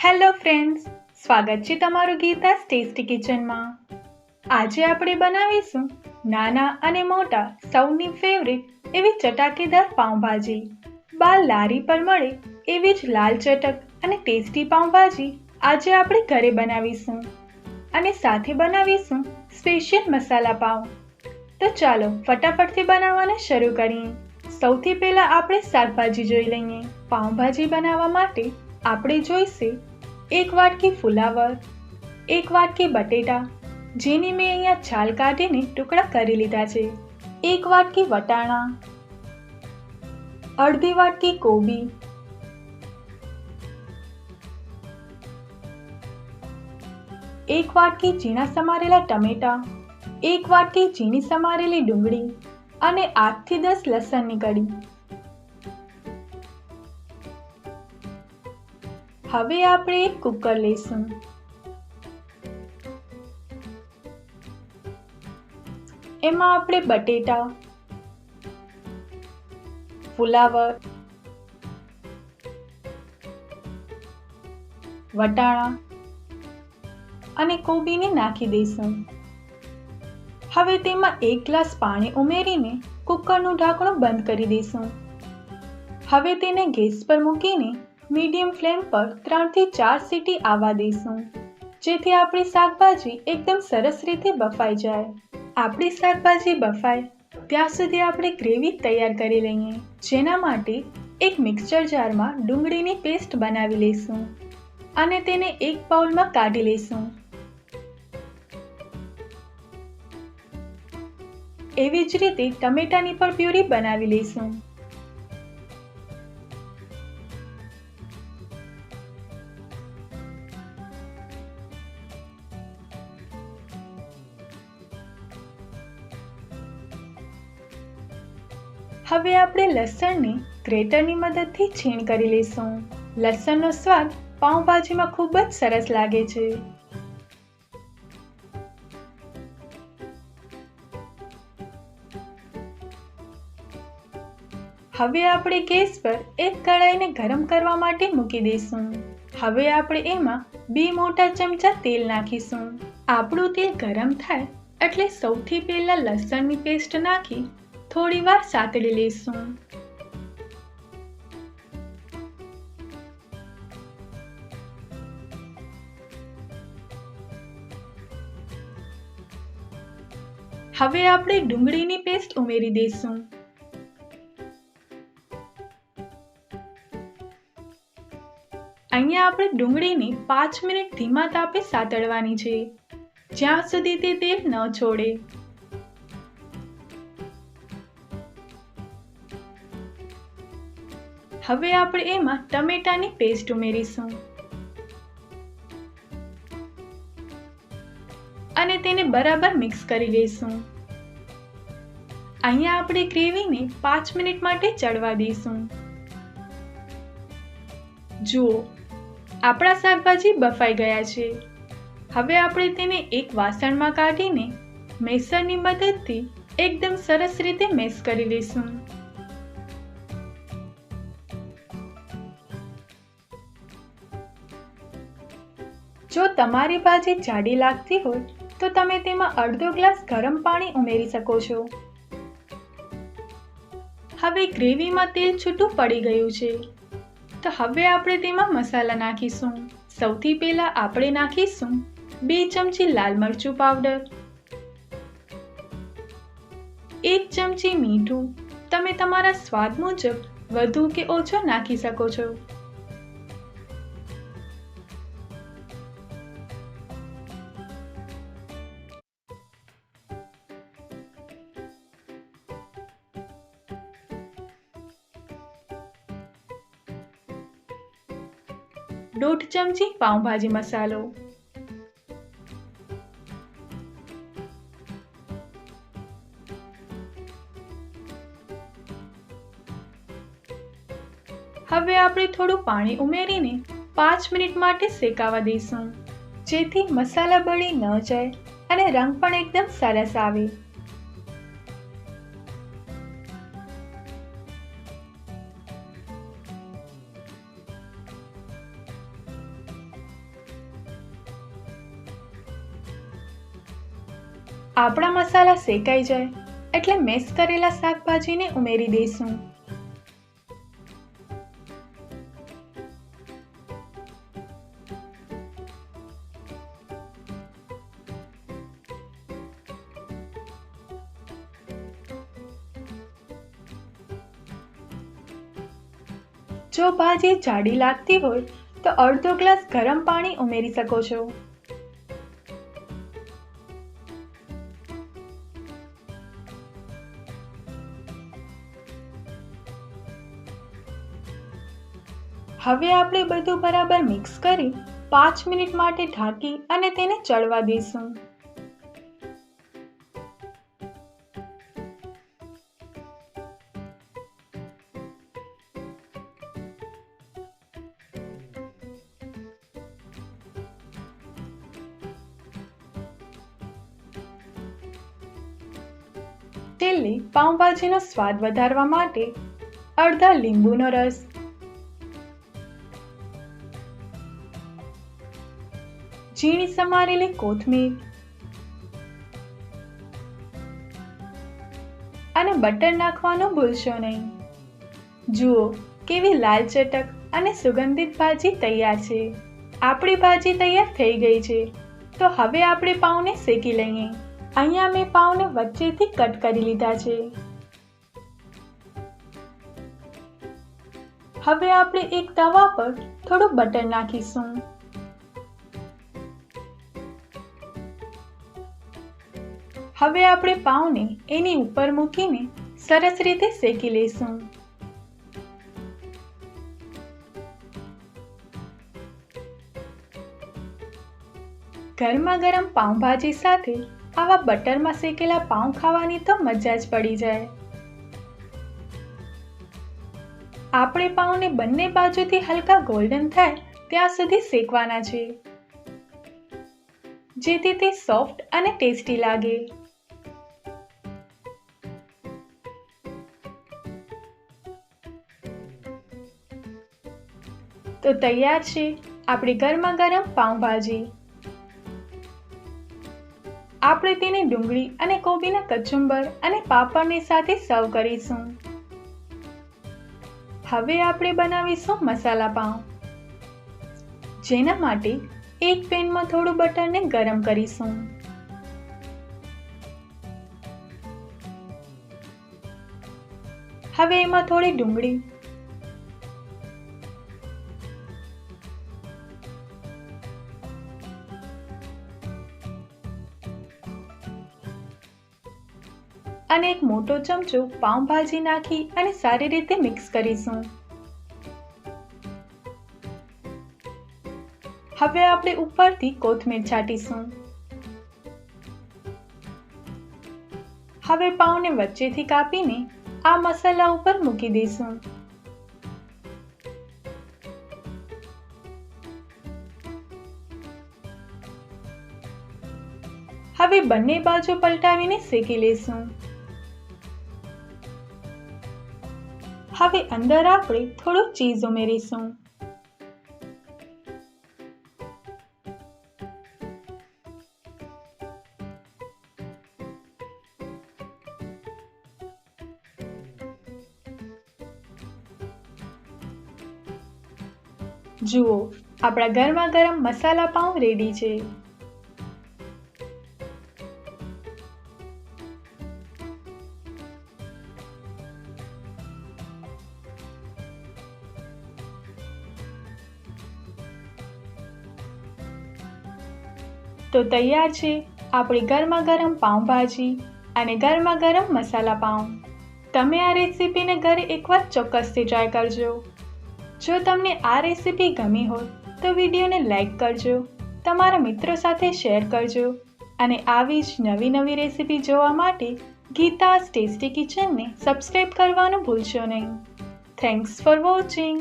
Hello friends, સ્વાગત છે તમારું ગીતા's ટેસ્ટી કિચનમાં। આજે આપણે બનાવીશું નાના અને મોટા સૌની ફેવરિટ એવી ચટાકેદાર પાઉંભાજી। બાર લારી પર મળે એવી જ લાલ ચટક અને ટેસ્ટી પાઉંભાજી આજે આપણે ઘરે બનાવીશું અને સાથે બનાવીશું સ્પેશિયલ મસાલા પાઉં। તો ચાલો ફટાફટથી બનાવવાનું શરૂ કરીએ। સૌથી પહેલા આપણે શાકભાજી જોઈ લઈએ। પાઉંભાજી બનાવવા માટે આપણે જોઈશે 1 વાટકી ફુલાવર, 1 વાટકી બટેટા જેની મેં અહીંયા છાલ કાઢીને ટુકડા કરી લીધા છે, 1 વાટકી વટાણા, અડધી વાટકી કોબી, 1 વાટકી ઝીણા સમારેલા ટમેટા, 1 વાટકી ઝીણી સમારેલી ડુંગળી અને 8 થી 10 લસણની કળી। હવે આપણે એક કુકર લઈશું। એમાં આપણે બટેટા, ફુલાવર, વટાણા અને કોબીને નાખી દઈશું। હવે તેમાં 1 ગ્લાસ પાણી ઉમેરીને કુકરનું ઢાંકણું બંધ કરી દઈશું। હવે તેને ગેસ પર મૂકીને મીડિયમ ફ્લેમ પર 3 થી 4 સીટી આવવા દઈશું, જેથી આપણી શાકભાજી એકદમ સરસ રીતે બફાઈ જાય। આપણી શાકભાજી બફાય ત્યાં સુધી આપણે ગ્રેવી તૈયાર કરી લઈએ। જેના માટે એક મિક્સર જારમાં ડુંગળીની પેસ્ટ બનાવી લઈશું અને તેને એક બાઉલમાં કાઢી લઈશું। એવી જ રીતે ટમેટાની પણ પ્યુરી બનાવી લઈશું। હવે આપણે લસણને ગ્રેટરની મદદથી છીણ કરી લઈશું। લસણનો સ્વાદ પાઉંભાજીમાં ખૂબ જ સરસ લાગે છે। હવે આપણે ગેસ પર એક કઢાઈને ગરમ કરવા માટે મૂકી દઈશું। હવે આપણે એમાં 2 મોટા ચમચા તેલ નાખીશું। આપણું તેલ ગરમ થાય એટલે સૌથી પહેલા લસણની પેસ્ટ નાખી થોડી વાર સાતળી લઈશું। હવે આપણે ડુંગળીની પેસ્ટ ઉમેરી દઈશું। અહીંયા આપણે ડુંગળીને 5 મિનિટ ધીમા તાપે સાતળવાની છે, જ્યાં સુધી તે તેલ ન છોડે। હવે આપણે એમાં ટમેટાની પેસ્ટ ઉમેરીશું અને તેને બરાબર મિક્સ કરી લઈશું। અહીંયા આપણે ગ્રેવીને 5 મિનિટ માટે ચડવા દઈશું। જુઓ, આપણા શાકભાજી બફાઈ ગયા છે। હવે આપણે તેને એક વાસણમાં કાઢીને મેસરની મદદથી એકદમ સરસ રીતે મેશ કરી લઈશું। જો તમારી ભાજી જાડી લાગતી હોય તો તમે તેમાં અડધો ગ્લાસ ગરમ પાણી ઉમેરી શકો છો। હવે ગ્રેવીમાં તેલ છૂટું પડી ગયું છે, તો હવે આપણે તેમાં મસાલા નાખીશું। સૌથી પહેલા આપણે નાખીશું 2 ચમચી લાલ મરચું પાવડર, 1 ચમચી મીઠું। તમે તમારા સ્વાદ મુજબ વધુ કે ઓછો નાખી શકો છો। દોઢ ચમચી પાઉંભાજી મસાલો, હવે આપણે થોડું પાણી ઉમેરીને 5 મિનિટ માટે શેકાવા દઈશું, જેથી મસાલા બળી ન જાય અને રંગ પણ એકદમ સરસ આવે। આપણા મસાલા શેકાઈ જાય એટલે મેશ કરેલા શાકભાજીને ઉમેરી દઈશું. જો ભાજી જાડી લાગતી હોય તો અડધો ગ્લાસ ગરમ પાણી ઉમેરી શકો છો. હવે આપણે બધું બરાબર મિક્સ કરી 5 મિનિટ માટે ઢાંકી અને તેને ચડવા દઈશું. છેલ્લે પાઉંભાજીનો સ્વાદ વધારવા માટે અડધા લીંબુનો રસ, ઝીણી સમારેલી કોથમીર અને બટર નાખવાનું ભૂલશો નહીં. જુઓ કેવી લાલ ચટક અને સુગંધિત ભાજી તૈયાર છે. આપણી ભાજી તૈયાર થઈ ગઈ છે. તો હવે આપણે પાઉંને શેકી લઈએ. અહીંયા મેં પાઉંને વચ્ચેથી કટ કરી લીધા છે. હવે આપણે એક તવા પર થોડું બટર નાખીશું. હવે આપણે પાઉંને એની ઉપર મૂકીને સરસ રીતે શેકી લઈશું. ગરમા ગરમ પાઉંભાજી સાથે આવા બટરમાં શેકેલા પાઉં ખાવાની તો મજા જ પડી જાય. આપણે પાઉંને બંને બાજુથી હલકા ગોલ્ડન થાય ત્યાં સુધી શેકવાના છે, જેથી તે સોફ્ટ અને ટેસ્ટી લાગે. તો તૈયાર છે આપણી ગરમા ગરમ પાઉંભાજી. આપણે તેને ડુંગળી અને કોબીના કચુંબર અને પાપડની સાથે સર્વ કરીશું. હવે આપણે બનાવીશું મસાલા પાઉં. જેના માટે એક પેનમાં થોડું બટરને ગરમ કરીશું. હવે એમાં થોડી ડુંગળી, અને એક મોટો ચમચો પાઉંભાજી નાખી અને સારી રીતે મિક્સ કરીશું. હવે આપણે ઉપરથી કોથમીર છાંટીશું. હવે પાઉંને વચ્ચેથી કાપીને આ મસાલા ઉપર મૂકી દઈશું. હવે બંને બાજુ પલટાવીને શેકી લઈશું. હવે અંદર આપણે થોડું ચીઝ ઉમેરીશું. જુઓ આપણા ગરમા ગરમ મસાલા પાઉં રેડી છે. તો તૈયાર છે આપણી ગરમા ગરમ પાઉંભાજી અને ગરમા ગરમ મસાલા પાઉં. તમે આ રેસીપીને ઘરે એકવાર ચોક્કસથી ટ્રાય કરજો. જો તમને આ રેસીપી ગમી હોય તો વિડીયોને લાઈક કરજો, તમારા મિત્રો સાથે શેર કરજો અને આવી જ નવી નવી રેસીપી જોવા માટે ગીતા's ટેસ્ટી કિચનને સબસ્ક્રાઇબ કરવાનું ભૂલશો નહીં. Thanks for watching.